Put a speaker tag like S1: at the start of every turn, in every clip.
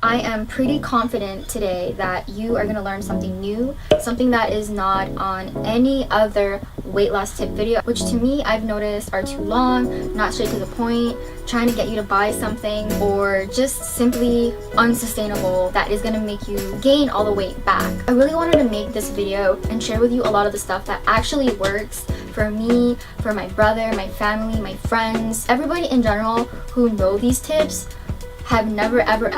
S1: I am pretty confident today that you are going to learn something new, something that is not on any other weight loss tip video, which to me I've noticed are too long, not straight to the point, trying to get you to buy something, or just simply unsustainable that is going to make you gain all the weight back. I really wanted to make this video and share with you a lot of the stuff that actually works for me, for my brother, my family, my friends, everybody in general who know these tips have never ever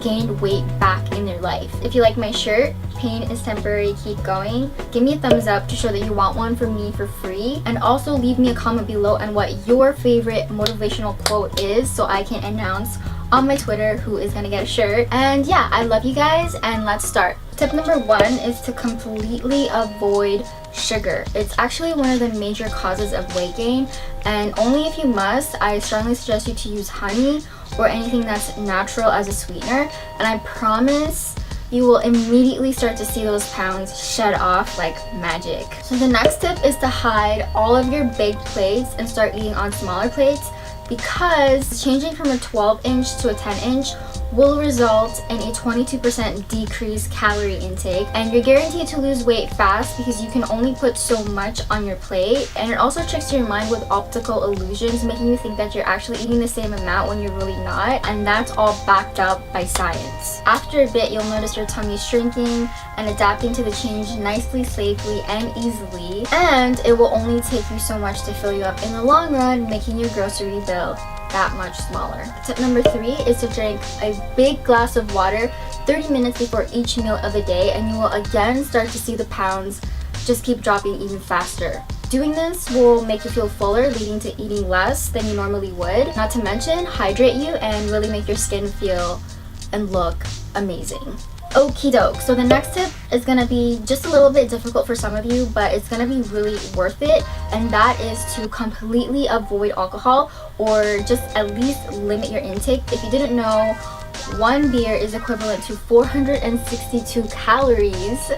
S1: gained weight back in their life. If you like my shirt, pain is temporary, keep going, give me a thumbs up to show that you want one from me for free, and also leave me a comment below on what your favorite motivational quote is so I can announce on my Twitter who is gonna get a shirt. And yeah, I love you guys, and let's start. Tip number 1 is to completely avoid sugar. It's actually one of the major causes of weight gain, and only if you must, I strongly suggest you to use honey or anything that's natural as a sweetener, and I promise you will immediately start to see those pounds shed off like magic. So the next tip is to hide all of your big plates and start eating on smaller plates, because changing from a 12-inch to a 10-inch will result in a 22% decreased calorie intake, and you're guaranteed to lose weight fast because you can only put so much on your plate. And it also tricks your mind with optical illusions, making you think that you're actually eating the same amount when you're really not, and that's all backed up by science. After a bit, you'll notice your tummy shrinking and adapting to the change nicely, safely, and easily, and it will only take you so much to fill you up in the long run, making your grocery bill that much smaller. Tip number 3 is to drink a big glass of water 30 minutes before each meal of the day, and you will again start to see the pounds just keep dropping even faster. Doing this will make you feel fuller, leading to eating less than you normally would, not to mention hydrate you and really make your skin feel and look amazing. Okie doke, so the next tip is gonna be just a little bit difficult for some of you, but it's gonna be really worth it, and that is to completely avoid alcohol, or just at least limit your intake. If you didn't know, one beer is equivalent to 462 calories,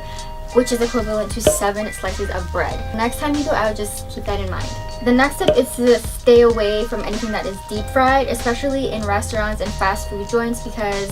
S1: which is equivalent to 7 slices of bread. Next time you go out, just keep that in mind. The next tip is to stay away from anything that is deep fried, especially in restaurants and fast food joints, because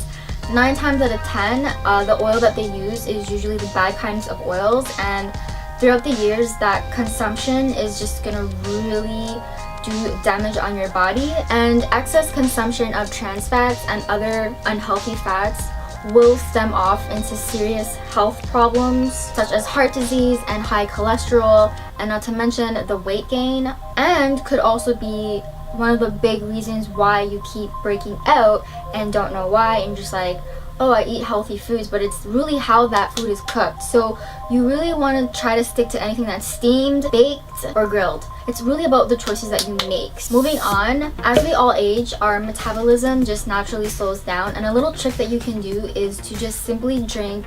S1: 9 times out of 10, the oil that they use is usually the bad kinds of oils, and throughout the years that consumption is just gonna really do damage on your body, and excess consumption of trans fats and other unhealthy fats will stem off into serious health problems such as heart disease and high cholesterol, and not to mention the weight gain, and could also be one of the big reasons why you keep breaking out and don't know why, and just like, oh, I eat healthy foods, but it's really how that food is cooked. So you really want to try to stick to anything that's steamed, baked, or grilled. It's really about the choices that you make. Moving on, as we all age, our metabolism just naturally slows down, and a little trick that you can do is to just simply drink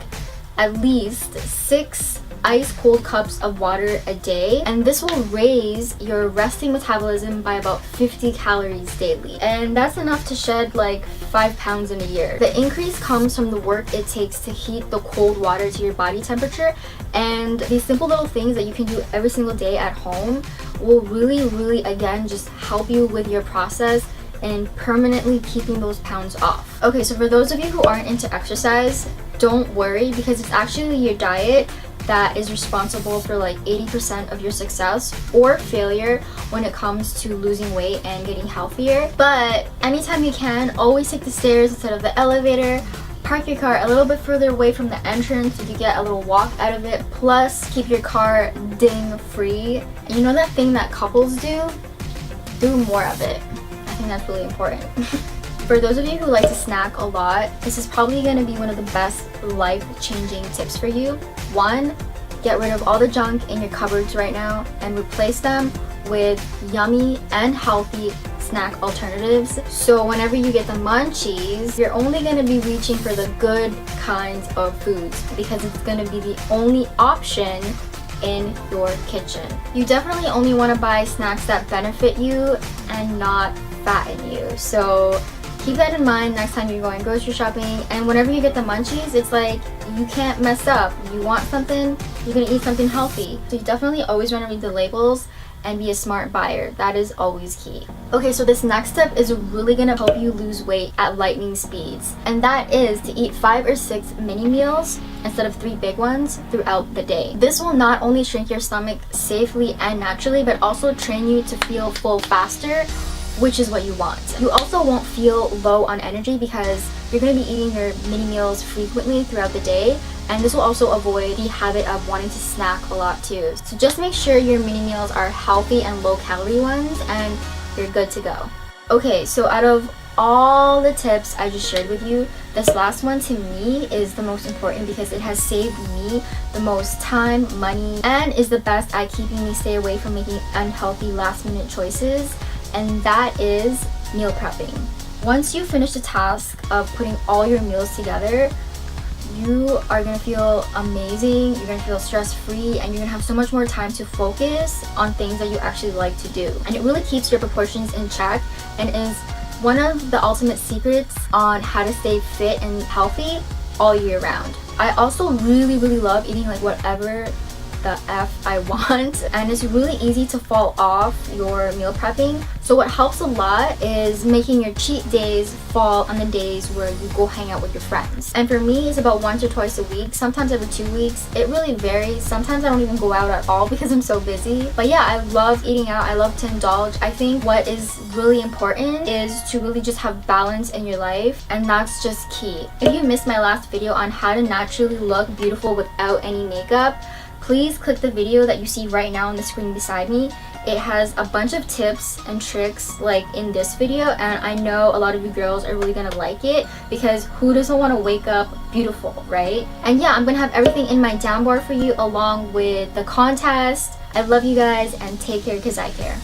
S1: at least 6 ice cold cups of water a day, and this will raise your resting metabolism by about 50 calories daily, and that's enough to shed like 5 pounds in a year. The increase comes from the work it takes to heat the cold water to your body temperature, and these simple little things that you can do every single day at home will really again just help you with your process and permanently keeping those pounds off. Okay, so for those of you who aren't into exercise, don't worry, because it's actually your diet that is responsible for like 80% of your success or failure when it comes to losing weight and getting healthier. But anytime you can, always take the stairs instead of the elevator. Park your car a little bit further away from the entrance so you get a little walk out of it. Plus, keep your car ding free. And you know that thing that couples do? Do more of it. I think that's really important. For those of you who like to snack a lot, this is probably going to be one of the best life-changing tips for you. 1, get rid of all the junk in your cupboards right now and replace them with yummy and healthy snack alternatives. So whenever you get the munchies, you're only going to be reaching for the good kinds of foods, because it's going to be the only option in your kitchen. You definitely only want to buy snacks that benefit you and not fatten you. So keep that in mind next time you're going grocery shopping, and whenever you get the munchies, it's like you can't mess up. You want something, you're gonna eat something healthy. So you definitely always want to read the labels and be a smart buyer. That is always key. Okay, so this next step is really gonna help you lose weight at lightning speeds, and that is to eat 5 or 6 mini meals instead of 3 big ones throughout the day. This will not only shrink your stomach safely and naturally, but also train you to feel full faster, which is what you want. You also won't feel low on energy because you're going to be eating your mini meals frequently throughout the day, and this will also avoid the habit of wanting to snack a lot too. So just make sure your mini meals are healthy and low calorie ones, and you're good to go. Okay, so out of all the tips I just shared with you, this last one to me is the most important because it has saved me the most time, money, and is the best at keeping me stay away from making unhealthy last minute choices, and that is meal prepping. Once you finish the task of putting all your meals together, you are gonna feel amazing, you're gonna feel stress-free, and you're gonna have so much more time to focus on things that you actually like to do. And it really keeps your proportions in check and is one of the ultimate secrets on how to stay fit and healthy all year round. I also really love eating like whatever the F I want, and it's really easy to fall off your meal prepping. So what helps a lot is making your cheat days fall on the days where you go hang out with your friends. And for me, it's about once or twice a week, sometimes every 2 weeks. It really varies. Sometimes I don't even go out at all because I'm so busy. But yeah, I love eating out. I love to indulge. I think what is really important is to really just have balance in your life, and that's just key. If you missed my last video on how to naturally look beautiful without any makeup, please click the video that you see right now on the screen beside me. It has a bunch of tips and tricks like in this video, and I know a lot of you girls are really gonna like it because who doesn't want to wake up beautiful, right? And yeah, I'm gonna have everything in my down bar for you along with the contest. I love you guys, and take care because I care.